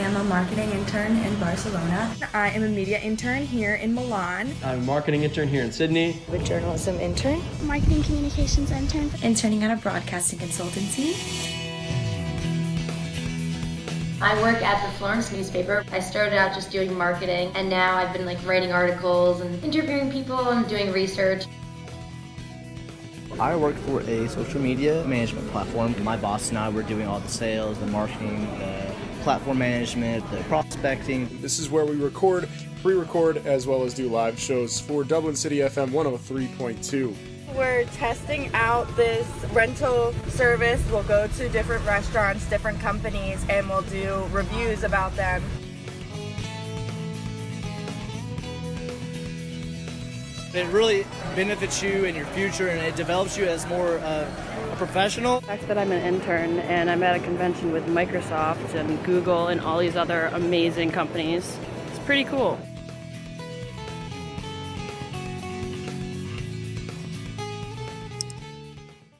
am a marketing intern in Barcelona. I am a media intern here in Milan. I'm a marketing intern here in Sydney. I'm a journalism intern. Marketing communications intern. Interning at a broadcasting consultancy. I work at the Florence newspaper. I started out just doing marketing, and now I've been writing articles and interviewing people and doing research. I work for a social media management platform. My boss and I were doing all the sales, the marketing, the platform management, the prospecting. This is where we record, pre-record, as well as do live shows for Dublin City FM 103.2. We're testing out this rental service. We'll go to different restaurants, different companies, and we'll do reviews about them. It really benefits you in your future, and it develops you as more a professional. The fact that I'm an intern and I'm at a convention with Microsoft and Google and all these other amazing companies, it's pretty cool.